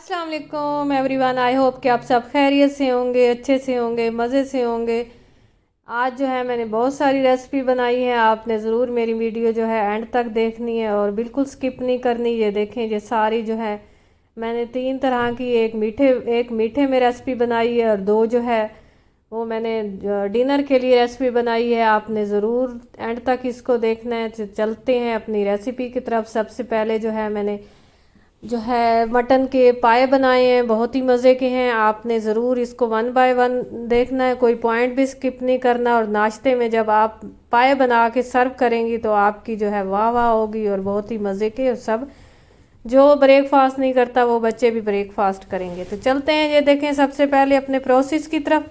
अस्सलाम वालेकुम everyone. I hope कि आप सब खैरियत से होंगे, अच्छे से होंगे, मज़े से होंगे। आज जो है मैंने बहुत सारी रेसिपी बनाई है। आपने ज़रूर मेरी वीडियो जो है एंड तक देखनी है और बिल्कुल स्किप नहीं करनी। ये देखें, ये सारी जो है मैंने 3 तरह की एक मीठे में रेसिपी बनाई है और 2 जो है वो मैंने डिनर के लिए रेसिपी बनाई है। आपने ज़रूर एंड तक इसको देखना है। चलते हैं अपनी रेसिपी की तरफ। सबसे पहले जो है मैंने जो है मटन के पाए बनाए हैं, बहुत ही मज़े के हैं। आपने ज़रूर इसको 1 बाय 1 देखना है, कोई पॉइंट भी स्किप नहीं करना। और नाश्ते में जब आप पाए बना के सर्व करेंगी तो आपकी जो है वाह वाह होगी और बहुत ही मज़े के। और सब जो ब्रेकफास्ट नहीं करता वो बच्चे भी ब्रेकफास्ट करेंगे। तो चलते हैं, ये देखें सबसे पहले अपने प्रोसेस की तरफ।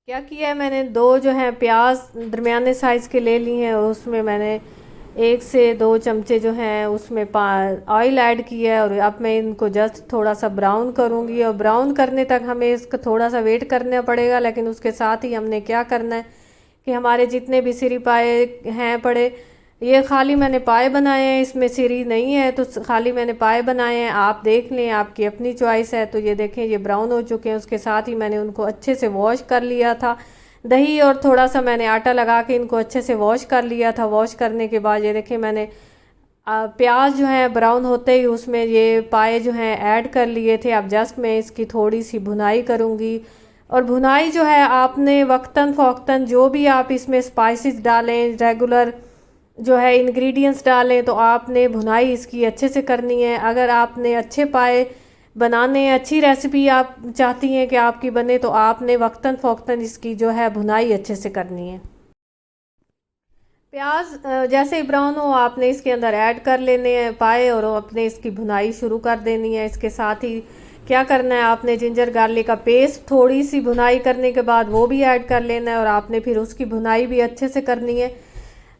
क्या किया है मैंने, 2 जो है प्याज दरमियाने साइज़ के ले ली हैं और उसमें मैंने 1 से 2 चमचे जो हैं उसमें ऑयल ऐड किया है। और अब मैं इनको जस्ट थोड़ा सा ब्राउन करूँगी और ब्राउन करने तक हमें इसका थोड़ा सा वेट करना पड़ेगा। लेकिन उसके साथ ही हमने क्या करना है कि हमारे जितने भी सिरी पाए हैं पड़े, ये खाली मैंने पाए बनाए हैं, इसमें सिरी नहीं है तो खाली मैंने पाए बनाए हैं। आप देख लें, आपकी अपनी चॉइस है। तो ये देखें, ये ब्राउन हो चुके हैं। उसके साथ ही मैंने उनको अच्छे से वॉश कर लिया था। दही और थोड़ा सा मैंने आटा लगा के इनको अच्छे से वॉश कर लिया था। वॉश करने के बाद ये देखें मैंने प्याज जो है ब्राउन होते ही उसमें ये पाए जो हैं ऐड कर लिए थे। अब जस्ट मैं इसकी थोड़ी सी भुनाई करूँगी। और भुनाई जो है आपने वक्तन फ़ौक्तन जो भी आप इसमें स्पाइसेस डालें, रेगुलर जो है इंग्रेडिएंट्स डालें, तो आपने भुनाई इसकी अच्छे से करनी है। अगर आपने अच्छे पाए बनाने हैं, अच्छी रेसिपी आप चाहती हैं कि आपकी बने, तो आपने वक्तन फ़ौक्तन इसकी जो है भुनाई अच्छे से करनी है। प्याज जैसे ही ब्राउन हो आपने इसके अंदर ऐड कर लेने हैं पाए और अपने इसकी भुनाई शुरू कर देनी है। इसके साथ ही क्या करना है, आपने जिंजर गार्लिक का पेस्ट थोड़ी सी भुनाई करने के बाद वो भी ऐड कर लेना है और आपने फिर उसकी भुनाई भी अच्छे से करनी है।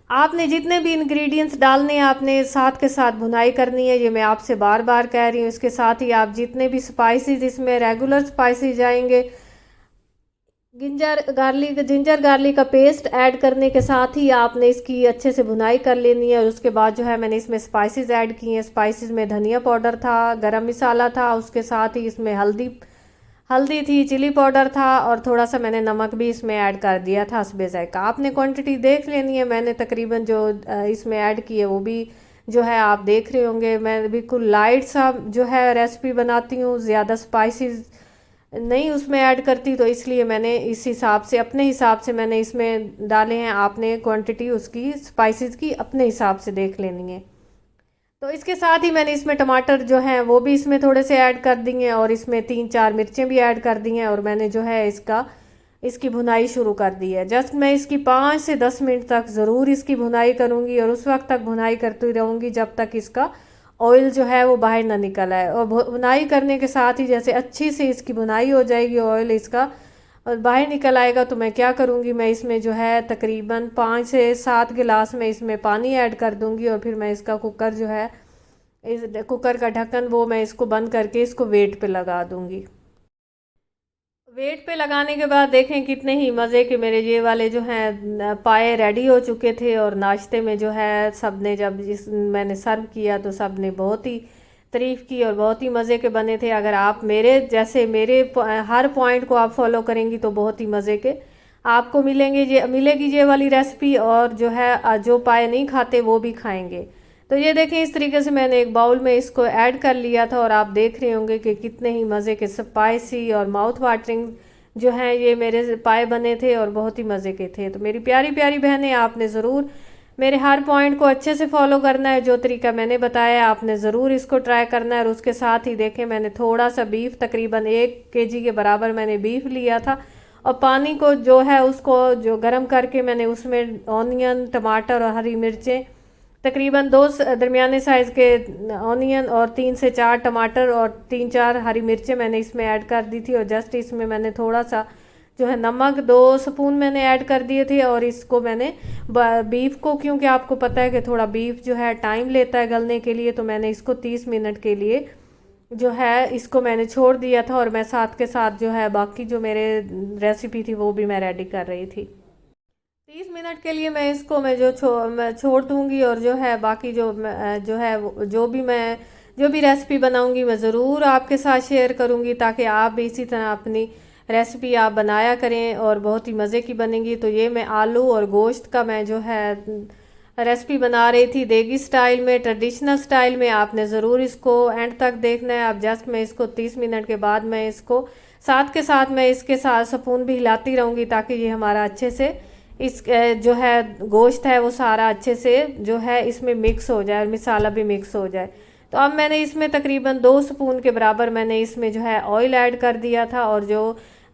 आपने जितने भी इंग्रेडिएंट्स डालने हैं आपने साथ के साथ भुनाई करनी है। ये मैं आपसे बार बार कह रही हूँ। इसके साथ ही आप जितने भी स्पाइसेस इसमें रेगुलर स्पाइसेस जाएंगे, जिंजर गार्लिक का पेस्ट ऐड करने के साथ ही आपने इसकी अच्छे से भुनाई कर लेनी है। और उसके बाद जो है मैंने इसमें स्पाइसेस ऐड किए हैं। स्पाइसेस में धनिया पाउडर था, गरम मसाला था, उसके साथ ही इसमें हल्दी हल्दी थी, चिली पाउडर था और थोड़ा सा मैंने नमक भी इसमें ऐड कर दिया था हस्बे ज़ायका। आपने क्वांटिटी देख लेनी है। मैंने तकरीबन जो इसमें ऐड की है वो भी जो है आप देख रहे होंगे। मैं बिल्कुल लाइट सा जो है रेसिपी बनाती हूँ, ज़्यादा स्पाइसेस नहीं उसमें ऐड करती, तो इसलिए मैंने इस हिसाब से अपने हिसाब से मैंने इसमें डाले हैं। आपने क्वांटिटी उसकी स्पाइसेस की अपने हिसाब से देख लेनी है। तो इसके साथ ही मैंने इसमें टमाटर जो हैं वो भी इसमें थोड़े से ऐड कर दिए और इसमें 3-4 मिर्चें भी ऐड कर दी हैं और मैंने जो है इसकी भुनाई शुरू कर दी है। जस्ट मैं इसकी 5 से 10 मिनट तक ज़रूर इसकी भुनाई करूँगी और उस वक्त तक भुनाई करती रहूँगी जब तक इसका ऑयल जो है वो बाहर ना निकल आए। और भुनाई करने के साथ ही जैसे अच्छी से इसकी भुनाई हो जाएगी, ऑयल इसका और बाहर निकल आएगा, तो मैं क्या करूँगी, मैं इसमें जो है तकरीबन 5 से 7 गिलास में इसमें पानी ऐड कर दूँगी और फिर मैं इसका कुकर जो है, इस कुकर का ढक्कन वो मैं इसको बंद करके इसको वेट पे लगा दूँगी। वेट पे लगाने के बाद देखें कितने ही मज़े के मेरे ये वाले जो हैं पाए रेडी हो चुके थे। और नाश्ते में जो है सब ने जब जिस मैंने सर्व किया तो सब ने बहुत ही तारीफ़ की और बहुत ही मज़े के बने थे। अगर आप मेरे जैसे हर पॉइंट को आप फॉलो करेंगी तो बहुत ही मज़े के आपको मिलेगी ये वाली रेसिपी। और जो है जो पाए नहीं खाते वो भी खाएंगे। तो ये देखें, इस तरीके से मैंने एक बाउल में इसको ऐड कर लिया था और आप देख रहे होंगे कि कितने ही मज़े के स्पाइसी और माउथ वाटरिंग जो हैं ये मेरे पाए बने थे और बहुत ही मज़े के थे। तो मेरी प्यारी प्यारी बहनें, आपने ज़रूर मेरे हर पॉइंट को अच्छे से फॉलो करना है। जो तरीका मैंने बताया आपने ज़रूर इसको ट्राई करना है। और उसके साथ ही देखें, मैंने थोड़ा सा बीफ, तकरीबन 1 केजी के बराबर मैंने बीफ लिया था और पानी को जो है उसको जो गर्म करके मैंने उसमें ऑनियन, टमाटर और हरी मिर्चें, तकरीबन 2 दरमियाने साइज़ के ऑनियन और 3 से 4 टमाटर और 3-4 हरी मिर्चें मैंने इसमें ऐड कर दी थी। और जस्ट इसमें मैंने थोड़ा सा जो है नमक 2 स्पून मैंने ऐड कर दिए थे। और इसको मैंने बीफ को, क्योंकि आपको पता है कि थोड़ा बीफ जो है टाइम लेता है गलने के लिए, तो मैंने इसको 30 मिनट के लिए जो है इसको मैंने छोड़ दिया था। और मैं साथ के साथ जो है बाकी जो मेरे रेसिपी थी वो भी मैं रेडी कर रही थी। 30 मिनट के लिए मैं इसको मैं छोड़ दूंगी। और जो है बाकी जो है जो भी मैं जो भी रेसिपी बनाऊंगी मैं ज़रूर आपके साथ शेयर करूंगी, ताकि आप भी इसी तरह अपनी रेसिपी आप बनाया करें और बहुत ही मज़े की बनेगी। तो ये मैं आलू और गोश्त का मैं जो है रेसिपी बना रही थी देगी स्टाइल में, ट्रेडिशनल स्टाइल में। आपने ज़रूर इसको एंड तक देखना है। आप जस्ट मैं इसको 30 मिनट के बाद मैं इसको साथ के साथ मैं इसके साथ स्पून भी हिलाती रहूँगी, ताकि ये हमारा अच्छे से इस जो है गोश्त है वो सारा अच्छे से जो है इसमें मिक्स हो जाए और मसाला भी मिक्स हो जाए। तो अब मैंने इसमें तकरीबन 2 स्पून के बराबर मैंने इसमें जो है ऑयल ऐड कर दिया था। और जो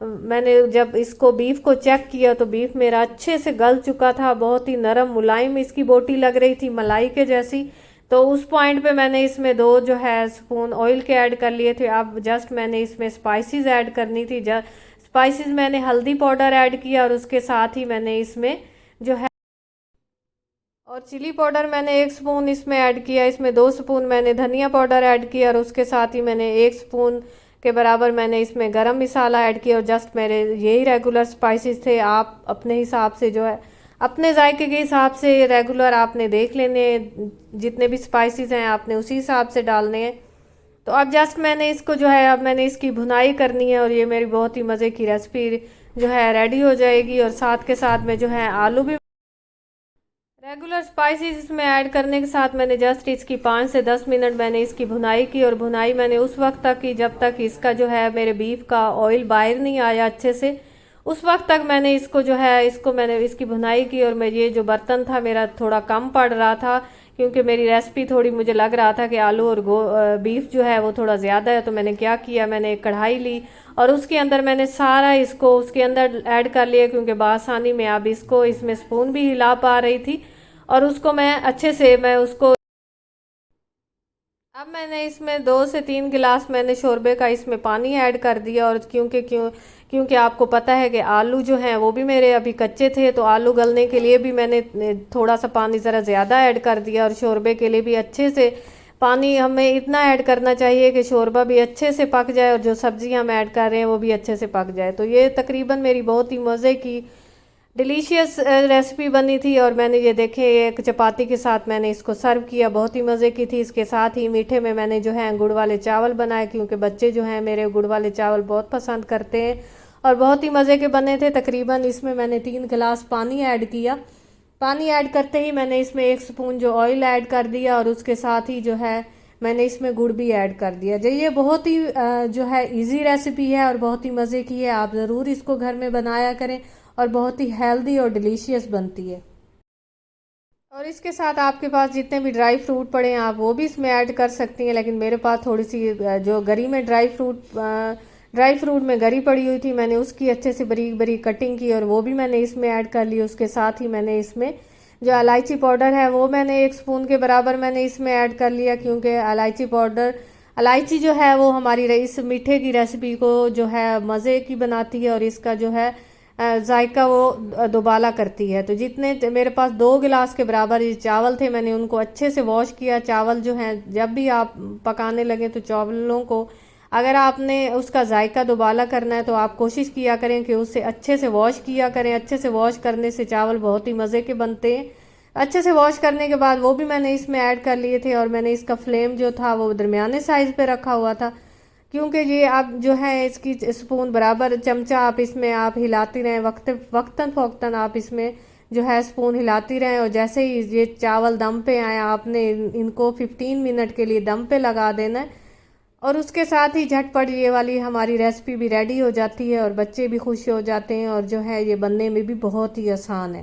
मैंने जब इसको बीफ को चेक किया तो बीफ मेरा अच्छे से गल चुका था, बहुत ही नरम मुलायम इसकी बोटी लग रही थी, मलाई के जैसी। तो उस पॉइंट पे मैंने इसमें 2 जो है स्पून ऑयल के ऐड कर लिए थे। अब जस्ट मैंने इसमें स्पाइसेस ऐड करनी थी। स्पाइसेस मैंने हल्दी पाउडर ऐड किया और उसके साथ ही मैंने इसमें जो है और चिली पाउडर मैंने 1 स्पून इसमें ऐड किया। इसमें 2 स्पून मैंने धनिया पाउडर ऐड किया और उसके साथ ही मैंने 1 स्पून के बराबर मैंने इसमें गरम मसाला ऐड किया। और जस्ट मेरे यही रेगुलर स्पाइसेस थे। आप अपने हिसाब से जो है अपने जायके के हिसाब से रेगुलर आपने देख लेने, जितने भी स्पाइसेस हैं आपने उसी हिसाब से डालने हैं। तो अब जस्ट मैंने इसको जो है अब मैंने इसकी भुनाई करनी है और ये मेरी बहुत ही मज़े की रेसिपी जो है रेडी हो जाएगी। और साथ के साथ में जो है आलू भी रेगुलर स्पाइसेस इसमें ऐड करने के साथ मैंने जस्ट इसकी 5 से 10 मिनट मैंने इसकी भुनाई की। और भुनाई मैंने उस वक्त तक की जब तक इसका जो है मेरे बीफ का ऑयल बाहर नहीं आया अच्छे से। उस वक्त तक मैंने इसको जो है इसको मैंने इसकी भुनाई की। और मैं ये जो बर्तन था मेरा थोड़ा कम पड़ रहा था, क्योंकि मेरी रेसिपी थोड़ी मुझे लग रहा था कि आलू और बीफ जो है वो थोड़ा ज़्यादा है। तो मैंने क्या किया, मैंने एक कढ़ाई ली और उसके अंदर मैंने सारा इसको उसके अंदर ऐड कर लिया, क्योंकि बासानी में अब इसको इसमें स्पून भी हिला पा रही थी। और उसको मैं अच्छे से मैं उसको अब मैंने इसमें 2 से 3 गिलास मैंने शोरबे का इसमें पानी ऐड कर दिया। और क्योंकि आपको पता है कि आलू जो हैं वो भी मेरे अभी कच्चे थे, तो आलू गलने के लिए भी मैंने थोड़ा सा पानी ज़रा ज़्यादा ऐड कर दिया। और शोरबे के लिए भी अच्छे से पानी हमें इतना ऐड करना चाहिए कि शोरबा भी अच्छे से पक जाए और जो सब्ज़ी हम ऐड कर रहे हैं वो भी अच्छे से पक जाए। तो ये तकरीबन मेरी बहुत ही मज़े की डिलीशियस रेसिपी बनी थी। और मैंने ये देखे एक चपाती के साथ मैंने इसको सर्व किया, बहुत ही मज़े की थी। इसके साथ ही मीठे में मैंने जो है गुड़ वाले चावल बनाए, क्योंकि बच्चे जो हैं मेरे गुड़ वाले चावल बहुत पसंद करते हैं और बहुत ही मज़े के बने थे। तकरीबन इसमें मैंने 3 गिलास पानी ऐड किया। पानी ऐड करते ही मैंने इसमें 1 स्पून जो ऑयल ऐड कर दिया और उसके साथ ही जो है मैंने इसमें गुड़ भी ऐड कर दिया। जो ये बहुत ही जो है इजी रेसिपी है और बहुत ही मज़े की है। आप ज़रूर इसको घर में बनाया करें और बहुत ही हेल्दी और डिलीशियस बनती है। और इसके साथ आपके पास जितने भी ड्राई फ्रूट पड़े हैं आप वो भी इसमें ऐड कर सकती हैं, लेकिन मेरे पास थोड़ी सी जो गरी में ड्राई फ्रूट में गरी पड़ी हुई थी, मैंने उसकी अच्छे से बारीक बारीक कटिंग की और वो भी मैंने इसमें ऐड कर ली। उसके साथ ही मैंने इसमें जो इलायची पाउडर है वो मैंने 1 स्पून के बराबर मैंने इसमें ऐड कर लिया, क्योंकि इलायची जो है वो हमारी इस मीठे की रेसिपी को जो है मज़े की बनाती है और इसका जो है जायका वो दोबाला करती है। तो जितने मेरे पास 2 गिलास के बराबर ये चावल थे, मैंने उनको अच्छे से वॉश किया। चावल जो हैं जब भी आप पकाने लगे तो चावलों को अगर आपने उसका जायका दोबाला करना है तो आप कोशिश किया करें कि उससे अच्छे से वॉश किया करें। अच्छे से वॉश करने से चावल बहुत ही मज़े के बनते हैं। अच्छे से वॉश करने के बाद वो भी मैंने इसमें ऐड कर लिए थे और मैंने इसका फ्लेम जो था वो दरमियाने साइज़ पे रखा हुआ था, क्योंकि ये आप जो है इसकी स्पून बराबर चमचा आप इसमें आप हिलाती रहें, वक्तन फ़ौक्तन आप इसमें जो है स्पून हिलाती रहें। और जैसे ही ये चावल दम पे आए आपने इनको 15 मिनट के लिए दम पे लगा देना है। और उसके साथ ही झटपट ये वाली हमारी रेसिपी भी रेडी हो जाती है और बच्चे भी खुश हो जाते हैं और जो है ये बनने में भी बहुत ही आसान है।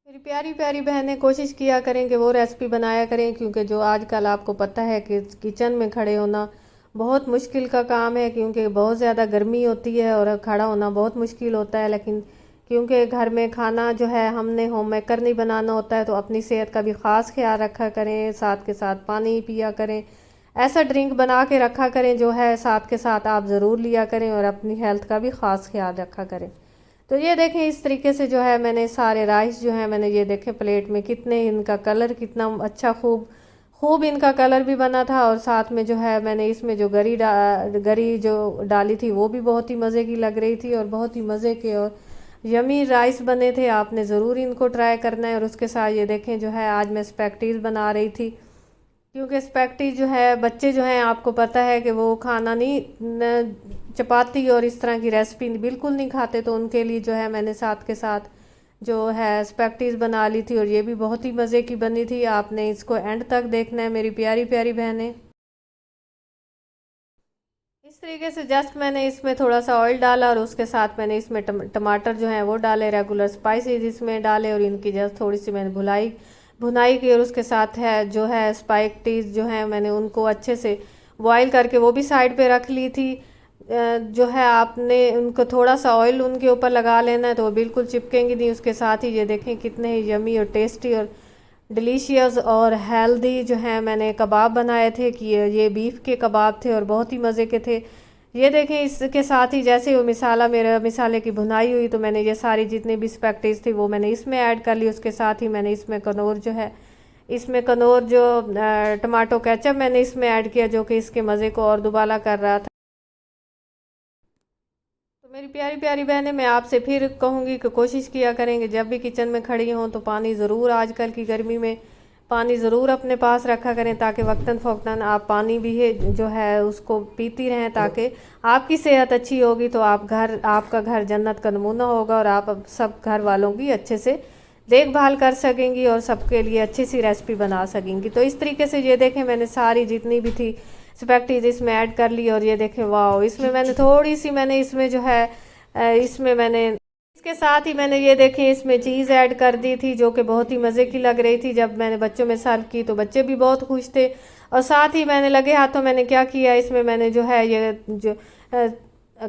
मेरी प्यारी प्यारी बहनें कोशिश किया करें कि वो रेसिपी बनाया करें, क्योंकि जो आजकल आपको पता है कि किचन में खड़े होना बहुत मुश्किल का काम है, क्योंकि बहुत ज़्यादा गर्मी होती है और खड़ा होना बहुत मुश्किल होता है। लेकिन क्योंकि घर में खाना जो है हमने होम मेकर नहीं बनाना होता है, तो अपनी सेहत का भी ख़ास ख्याल रखा करें, साथ के साथ पानी पिया करें, ऐसा ड्रिंक बना के रखा करें जो है साथ के साथ आप ज़रूर लिया करें और अपनी हेल्थ का भी ख़ास ख्याल रखा करें। तो ये देखें इस तरीके से जो है मैंने सारे राइस जो है मैंने ये देखें प्लेट में कितने इनका कलर कितना अच्छा खूब इनका कलर भी बना था। और साथ में जो है मैंने इसमें जो गरी जो डाली थी वो भी बहुत ही मज़े की लग रही थी और बहुत ही मज़े के और यमी राइस बने थे। आपने ज़रूर इनको ट्राई करना है। और उसके साथ ये देखें जो है आज मैं स्पैगेटीज़ बना रही थी, क्योंकि स्पैगेटी जो है बच्चे जो हैं आपको पता है कि वो खाना नहीं चपाती और इस तरह की रेसिपी बिल्कुल नहीं खाते, तो उनके लिए जो है मैंने साथ के साथ जो है स्पैगेटीज बना ली थी और ये भी बहुत ही मज़े की बनी थी। आपने इसको एंड तक देखना है मेरी प्यारी प्यारी बहनें। इस तरीके से जस्ट मैंने इसमें थोड़ा सा ऑयल डाला और उसके साथ मैंने इसमें टमाटर जो हैं वो डाले, रेगुलर स्पाइसेस इसमें डाले और इनकी जस्ट थोड़ी सी मैंने भुनाई की और उसके साथ है जो है स्पाइगेटीज जो है मैंने उनको अच्छे से बॉईल करके वो भी साइड पे रख ली थी। जो है आपने उनको थोड़ा सा ऑयल उनके ऊपर लगा लेना है तो वो बिल्कुल चिपकेंगी नहीं। उसके साथ ही ये देखें कितने ही यमी और टेस्टी और डिलीशियस और हेल्दी जो है मैंने कबाब बनाए थे कि ये बीफ के कबाब थे और बहुत ही मज़े के थे। ये देखें इसके साथ ही जैसे वो मेरा मिसाले की भुनाई हुई तो मैंने ये सारी जितनी भी स्पैगेटीज थी वो मैंने इसमें ऐड कर ली। उसके साथ ही मैंने इसमें कनौर जो है कनौर जो टमाटो केचप मैंने इसमें ऐड किया जो कि इसके मज़े को और दुबाला कर रहा था। तो मेरी प्यारी प्यारी बहनें, मैं आपसे फिर कहूँगी कि कोशिश किया करेंगे जब भी किचन में खड़ी हों तो पानी ज़रूर, आजकल की गर्मी में पानी ज़रूर अपने पास रखा करें ताकि वक्तन फ़ौक्तन आप पानी भी है जो है उसको पीती रहें, ताकि आपकी सेहत अच्छी होगी तो आपका घर जन्नत का नमूना होगा और आप सब घर वालों की अच्छे से देखभाल कर सकेंगी और सबके लिए अच्छी सी रेसिपी बना सकेंगी। तो इस तरीके से ये देखें मैंने सारी जितनी भी थी स्पैगेटीज इसमें ऐड कर ली और ये देखें वाह, इसमें मैंने थोड़ी सी मैंने इसमें जो है इसमें मैंने इसके साथ ही मैंने ये देखें इसमें चीज़ ऐड कर दी थी जो कि बहुत ही मज़े की लग रही थी। जब मैंने बच्चों में सर्व की तो बच्चे भी बहुत खुश थे और साथ ही मैंने लगे हाथों मैंने क्या किया इसमें मैंने जो है ये जो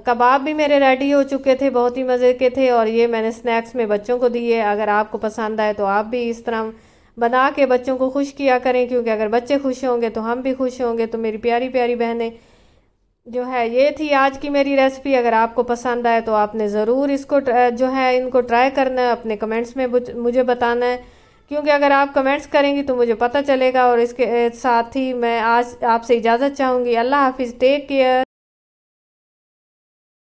कबाब भी मेरे रेडी हो चुके थे, बहुत ही मज़े के थे और ये मैंने स्नैक्स में बच्चों को दिए। अगर आपको पसंद आए तो आप भी इस तरह बना के बच्चों को खुश किया करें, क्योंकि अगर बच्चे खुश होंगे तो हम भी खुश होंगे। तो मेरी प्यारी प्यारी बहनें जो है ये थी आज की मेरी रेसिपी। अगर आपको पसंद आए तो आपने ज़रूर इसको जो है इनको ट्राई करना है, अपने कमेंट्स में मुझे बताना है, क्योंकि अगर आप कमेंट्स करेंगी तो मुझे पता चलेगा। और इसके साथ ही मैं आज आपसे इजाज़त चाहूँगी। अल्लाह हाफिज़, टेक केयर।